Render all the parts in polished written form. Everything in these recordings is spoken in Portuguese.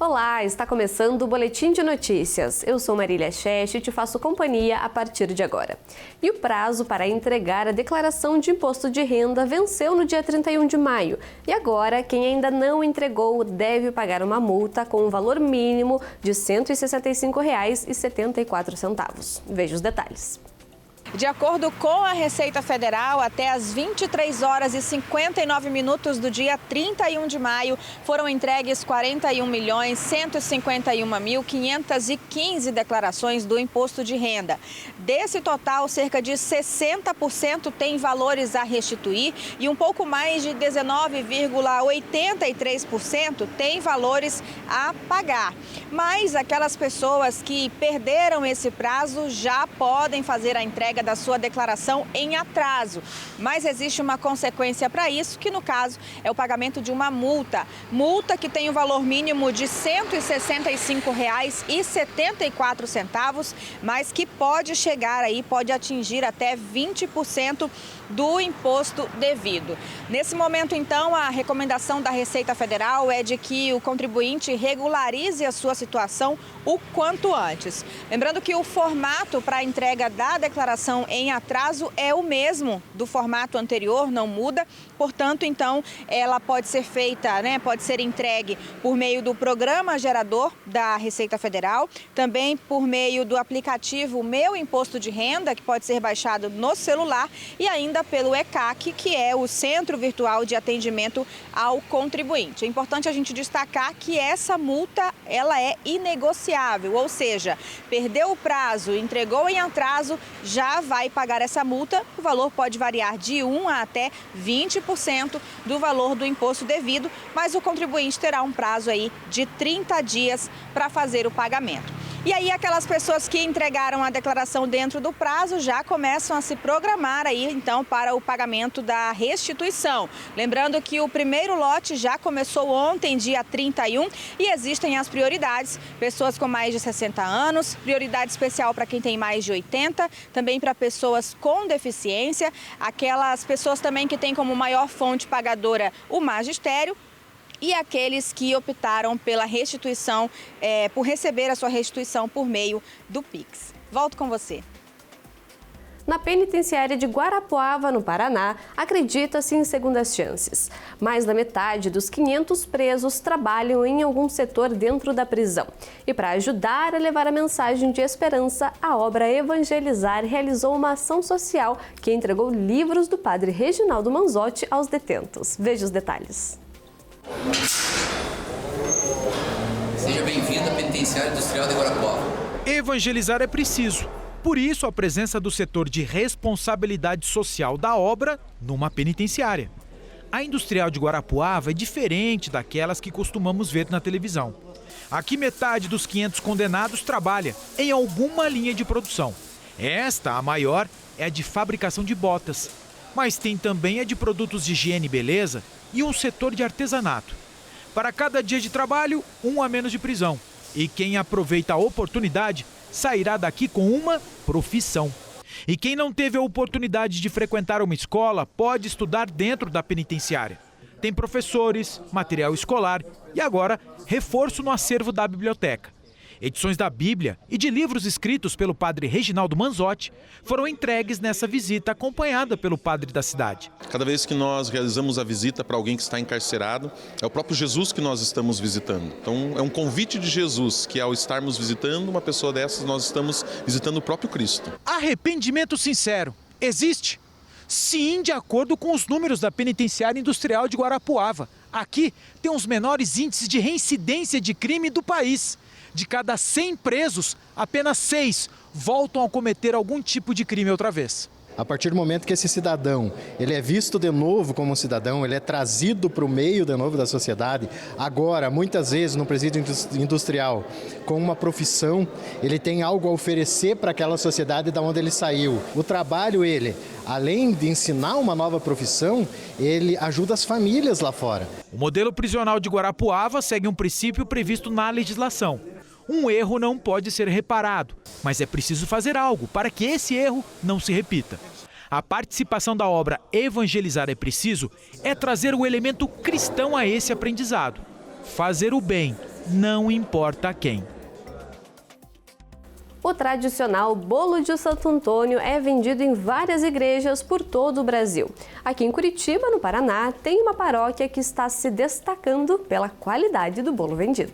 Olá, está começando o Boletim de Notícias. Eu sou Marília Cheste e te faço companhia a partir de agora. E o prazo para entregar a declaração de imposto de renda venceu no dia 31 de maio. E agora, quem ainda não entregou deve pagar uma multa com um valor mínimo de R$ 165,74. Veja os detalhes. De acordo com a Receita Federal, até às 23 horas e 59 minutos do dia 31 de maio, foram entregues 41.151.515 declarações do imposto de renda. Desse total, cerca de 60% tem valores a restituir e um pouco mais de 19,83% tem valores a pagar. Mas aquelas pessoas que perderam esse prazo já podem fazer a entrega da sua declaração em atraso. Mas existe uma consequência para isso, que no caso é o pagamento de uma multa. Multa que tem o valor mínimo de R$ 165,74, mas que pode chegar aí, pode atingir até 20% do imposto devido. Nesse momento, então, a recomendação da Receita Federal é de que o contribuinte regularize a sua situação o quanto antes. Lembrando que o formato para a entrega da declaração em atraso é o mesmo do formato anterior, não muda. Portanto, então, ela pode ser feita, pode ser entregue por meio do programa gerador da Receita Federal, também por meio do aplicativo Meu Imposto de Renda, que pode ser baixado no celular, e ainda pelo ECAC, que é o Centro Virtual de Atendimento ao Contribuinte. É importante a gente destacar que essa multa, ela é inegociável, ou seja, perdeu o prazo, entregou em atraso, já vai pagar essa multa. O valor pode variar de 1% a até 20% do valor do imposto devido, mas o contribuinte terá um prazo aí de 30 dias para fazer o pagamento. E aí aquelas pessoas que entregaram a declaração dentro do prazo já começam a se programar aí então para o pagamento da restituição. Lembrando que o primeiro lote já começou ontem, dia 31, e existem as prioridades: pessoas com mais de 60 anos, prioridade especial para quem tem mais de 80, também para pessoas com deficiência, aquelas pessoas também que têm como maior fonte pagadora o magistério, e aqueles que optaram pela restituição, por receber a sua restituição por meio do Pix. Volto com você. Na penitenciária de Guarapuava, no Paraná, acredita-se em segundas chances. Mais da metade dos 500 presos trabalham em algum setor dentro da prisão. E para ajudar a levar a mensagem de esperança, a obra Evangelizar realizou uma ação social que entregou livros do padre Reginaldo Manzotti aos detentos. Veja os detalhes. Seja bem-vindo à Penitenciária Industrial de Guarapuava. Evangelizar é preciso. Por isso, a presença do setor de responsabilidade social da obra numa penitenciária. A Industrial de Guarapuava é diferente daquelas que costumamos ver na televisão. Aqui, metade dos 500 condenados trabalha em alguma linha de produção. Esta, a maior, é a de fabricação de botas. Mas tem também a de produtos de higiene e beleza e um setor de artesanato. Para cada dia de trabalho, um a menos de prisão. E quem aproveita a oportunidade sairá daqui com uma profissão. E quem não teve a oportunidade de frequentar uma escola pode estudar dentro da penitenciária. Tem professores, material escolar e agora reforço no acervo da biblioteca. Edições da Bíblia e de livros escritos pelo padre Reginaldo Manzotti foram entregues nessa visita acompanhada pelo padre da cidade. Cada vez que nós realizamos a visita para alguém que está encarcerado, é o próprio Jesus que nós estamos visitando. Então é um convite de Jesus que, ao estarmos visitando uma pessoa dessas, nós estamos visitando o próprio Cristo. Arrependimento sincero existe? Sim, de acordo com os números da Penitenciária Industrial de Guarapuava. Aqui tem os menores índices de reincidência de crime do país. De cada 100 presos, apenas 6 voltam a cometer algum tipo de crime outra vez. A partir do momento que esse cidadão ele é visto de novo como um cidadão, ele é trazido para o meio de novo da sociedade, agora, muitas vezes, no presídio industrial, com uma profissão, ele tem algo a oferecer para aquela sociedade da onde ele saiu. O trabalho, além de ensinar uma nova profissão, ele ajuda as famílias lá fora. O modelo prisional de Guarapuava segue um princípio previsto na legislação. Um erro não pode ser reparado, mas é preciso fazer algo para que esse erro não se repita. A participação da obra Evangelizar é Preciso é trazer o elemento cristão a esse aprendizado. Fazer o bem não importa quem. O tradicional bolo de Santo Antônio é vendido em várias igrejas por todo o Brasil. Aqui em Curitiba, no Paraná, tem uma paróquia que está se destacando pela qualidade do bolo vendido.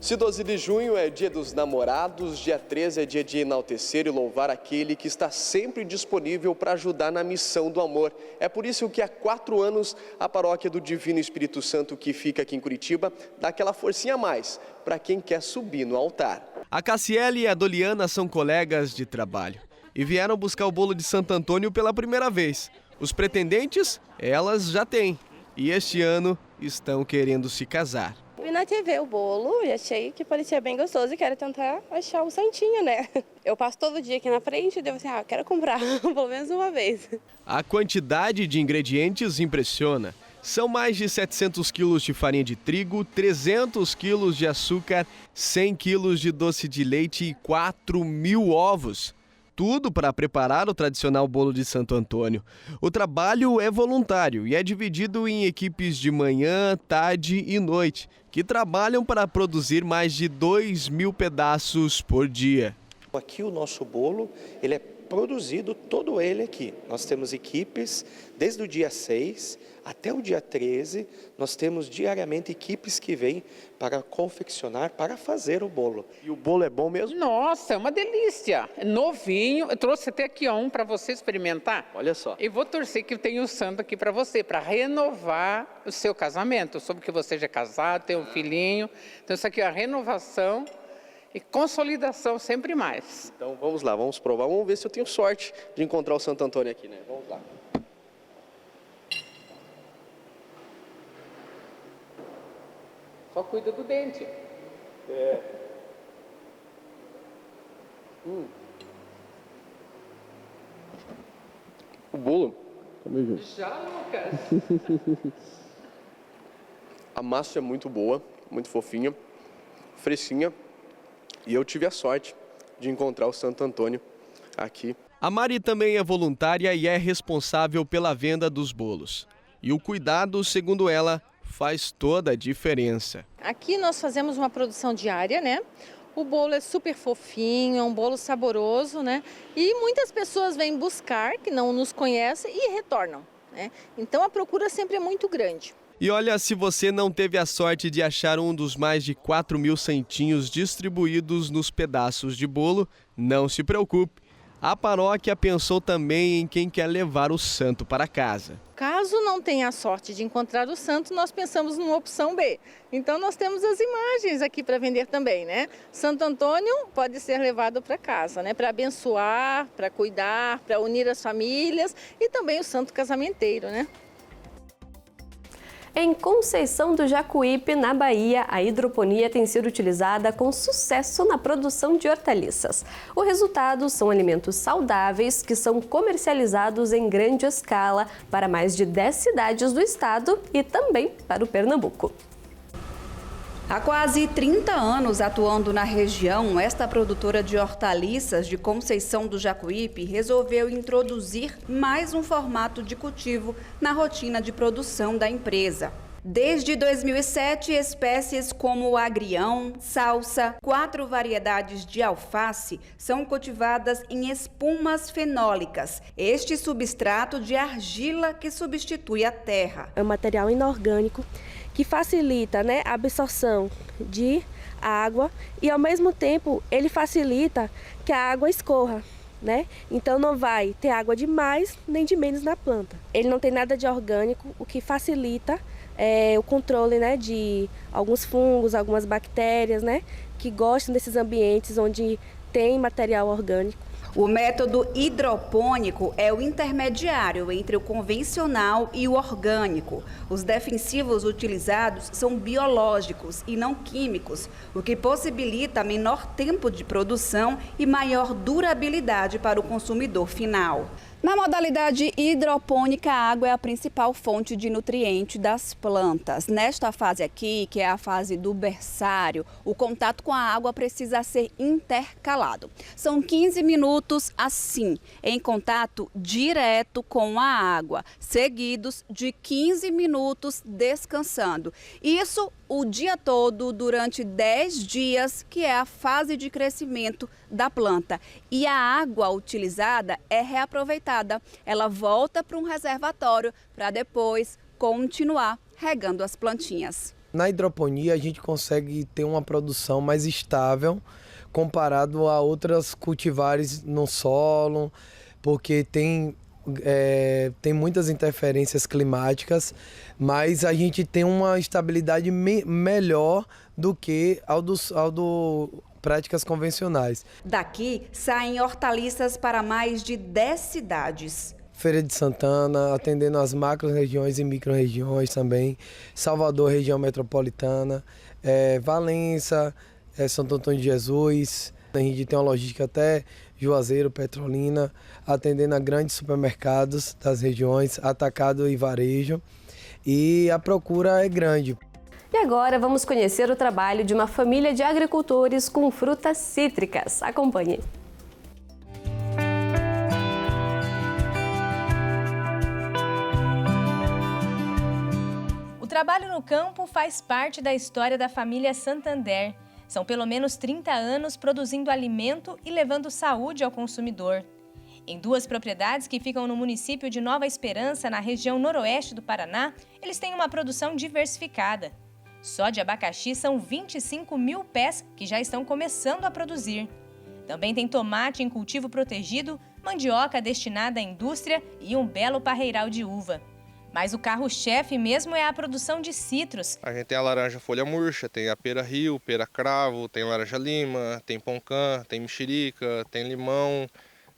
Se 12 de junho é dia dos namorados, dia 13 é dia de enaltecer e louvar aquele que está sempre disponível para ajudar na missão do amor. É por isso que há 4 anos a paróquia do Divino Espírito Santo, que fica aqui em Curitiba, dá aquela forcinha a mais para quem quer subir no altar. A Cassiele e a Doliana são colegas de trabalho e vieram buscar o bolo de Santo Antônio pela primeira vez. Os pretendentes, elas já têm e este ano estão querendo se casar. Vi na TV o bolo e achei que parecia bem gostoso e quero tentar achar um santinho, né? Eu passo todo dia aqui na frente e devo assim, quero comprar pelo menos uma vez. A quantidade de ingredientes impressiona. São mais de 700 quilos de farinha de trigo, 300 quilos de açúcar, 100 quilos de doce de leite e 4.000 ovos. Tudo para preparar o tradicional bolo de Santo Antônio. O trabalho é voluntário e é dividido em equipes de manhã, tarde e noite, que trabalham para produzir mais de 2.000 pedaços por dia. Aqui o nosso bolo, ele é produzido todo ele aqui. Nós temos equipes desde o dia 6 até o dia 13, nós temos diariamente equipes que vêm para confeccionar, para fazer o bolo. E o bolo é bom mesmo? Nossa, é uma delícia, é novinho. Eu trouxe até aqui um para você experimentar. Olha só. E vou torcer que tenha o santo aqui para você, para renovar o seu casamento. Eu soube que você já é casado, tem um filhinho. Então isso aqui é a renovação e consolidação sempre mais. Então vamos lá, vamos provar. Vamos ver se eu tenho sorte de encontrar o Santo Antônio aqui, né? Vamos lá. Só cuida do dente. O bolo. Já, Lucas? A massa é muito boa, muito fofinha, fresquinha. E eu tive a sorte de encontrar o Santo Antônio aqui. A Mari também é voluntária e é responsável pela venda dos bolos. E o cuidado, segundo ela, faz toda a diferença. Aqui nós fazemos uma produção diária, né? O bolo é super fofinho, é um bolo saboroso, né? E muitas pessoas vêm buscar, que não nos conhecem, e retornam, né? Então a procura sempre é muito grande. E olha, se você não teve a sorte de achar um dos mais de 4.000 santinhos distribuídos nos pedaços de bolo, não se preocupe. A paróquia pensou também em quem quer levar o santo para casa. Caso não tenha a sorte de encontrar o santo, nós pensamos numa opção B. Então nós temos as imagens aqui para vender também, né? Santo Antônio pode ser levado para casa, né? Para abençoar, para cuidar, para unir as famílias e também o santo casamenteiro, né? Em Conceição do Jacuípe, na Bahia, a hidroponia tem sido utilizada com sucesso na produção de hortaliças. O resultado são alimentos saudáveis que são comercializados em grande escala para mais de 10 cidades do estado e também para o Pernambuco. Há quase 30 anos atuando na região, esta produtora de hortaliças de Conceição do Jacuípe resolveu introduzir mais um formato de cultivo na rotina de produção da empresa. Desde 2007, espécies como o agrião, salsa, 4 variedades de alface são cultivadas em espumas fenólicas, este substrato de argila que substitui a terra. É um material inorgânico que facilita, né, a absorção de água e, ao mesmo tempo, ele facilita que a água escorra, né? Então não vai ter água de mais nem de menos na planta. Ele não tem nada de orgânico, o que facilita o controle, né, de alguns fungos, algumas bactérias, né, que gostam desses ambientes onde tem material orgânico. O método hidropônico é o intermediário entre o convencional e o orgânico. Os defensivos utilizados são biológicos e não químicos, o que possibilita menor tempo de produção e maior durabilidade para o consumidor final. Na modalidade hidropônica, a água é a principal fonte de nutriente das plantas. Nesta fase aqui, que é a fase do berçário, o contato com a água precisa ser intercalado. São 15 minutos assim, em contato direto com a água, seguidos de 15 minutos descansando. Isso o dia todo, durante 10 dias, que é a fase de crescimento da planta. E a água utilizada é reaproveitada. Ela volta para um reservatório para depois continuar regando as plantinhas. Na hidroponia, a gente consegue ter uma produção mais estável comparado a outras cultivares no solo, porque tem muitas interferências climáticas, mas a gente tem uma estabilidade melhor do que ao do práticas convencionais. Daqui saem hortaliças para mais de 10 cidades. Feira de Santana, atendendo as macro-regiões e micro-regiões também. Salvador, região metropolitana. Valença, Santo Antônio de Jesus. A gente tem uma logística até Juazeiro, Petrolina, atendendo a grandes supermercados das regiões, atacado e varejo. E a procura é grande. E agora vamos conhecer o trabalho de uma família de agricultores com frutas cítricas. Acompanhe. O trabalho no campo faz parte da história da família Santander. São pelo menos 30 anos produzindo alimento e levando saúde ao consumidor. Em 2 propriedades que ficam no município de Nova Esperança, na região noroeste do Paraná, eles têm uma produção diversificada. Só de abacaxi são 25 mil pés que já estão começando a produzir. Também tem tomate em cultivo protegido, mandioca destinada à indústria e um belo parreiral de uva. Mas o carro-chefe mesmo é a produção de citros. A gente tem a laranja folha murcha, tem a pera rio, pera cravo, tem laranja lima, tem poncã, tem mexerica, tem limão,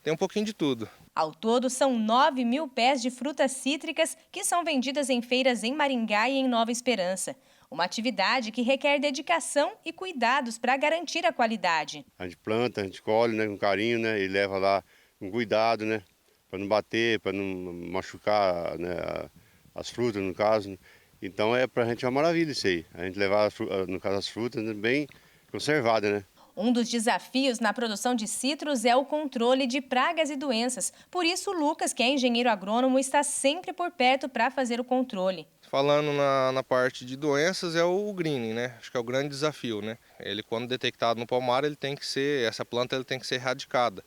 tem um pouquinho de tudo. Ao todo, são 9 mil pés de frutas cítricas que são vendidas em feiras em Maringá e em Nova Esperança. Uma atividade que requer dedicação e cuidados para garantir a qualidade. A gente planta, a gente colhe, né, com carinho, né, e leva lá com cuidado, né, para não bater, para não machucar, né, as frutas, no caso. Então para a gente é uma maravilha isso aí. A gente levar, no caso, as frutas, né, bem conservadas, né. Um dos desafios na produção de citros é o controle de pragas e doenças. Por isso, o Lucas, que é engenheiro agrônomo, está sempre por perto para fazer o controle. Falando na parte de doenças, é o greening, né? Acho que é o grande desafio, né? Ele, quando detectado no pomar, essa planta tem que ser erradicada.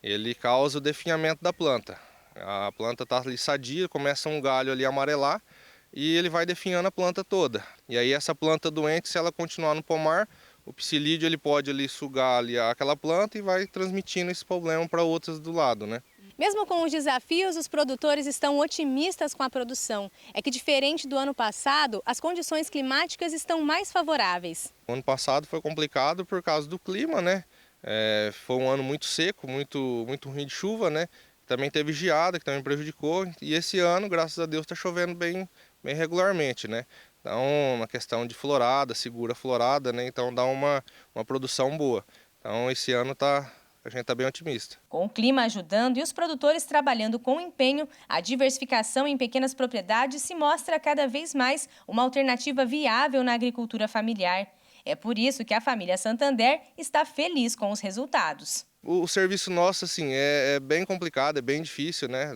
Ele causa o definhamento da planta. A planta está ali sadia, começa um galho ali a amarelar e ele vai definhando a planta toda. E aí essa planta doente, se ela continuar no pomar, o psilídeo ele pode ali sugar ali aquela planta e vai transmitindo esse problema para outras do lado, né? Mesmo com os desafios, os produtores estão otimistas com a produção. É que, diferente do ano passado, as condições climáticas estão mais favoráveis. O ano passado foi complicado por causa do clima, né? Foi um ano muito seco, muito ruim de chuva, né? Também teve geada, que também prejudicou. E esse ano, graças a Deus, está chovendo bem regularmente, né? Então, uma questão de florada, segura florada, né? Então dá uma produção boa. Então, esse ano a gente está bem otimista. Com o clima ajudando e os produtores trabalhando com empenho, a diversificação em pequenas propriedades se mostra cada vez mais uma alternativa viável na agricultura familiar. É por isso que a família Santander está feliz com os resultados. O serviço nosso, assim, é bem complicado, é bem difícil, né?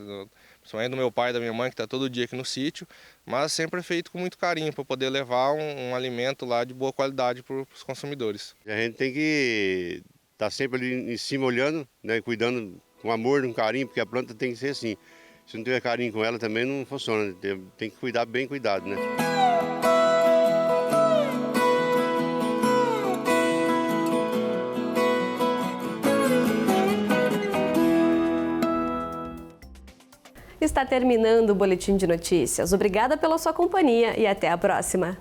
Principalmente do meu pai e da minha mãe, que está todo dia aqui no sítio, mas sempre é feito com muito carinho para poder levar um alimento lá de boa qualidade para os consumidores. A gente tem que estar sempre ali em cima olhando, né, cuidando com amor, com carinho, porque a planta tem que ser assim. Se não tiver carinho com ela também não funciona, tem que cuidar bem cuidado, né? Está terminando o Boletim de Notícias. Obrigada pela sua companhia e até a próxima.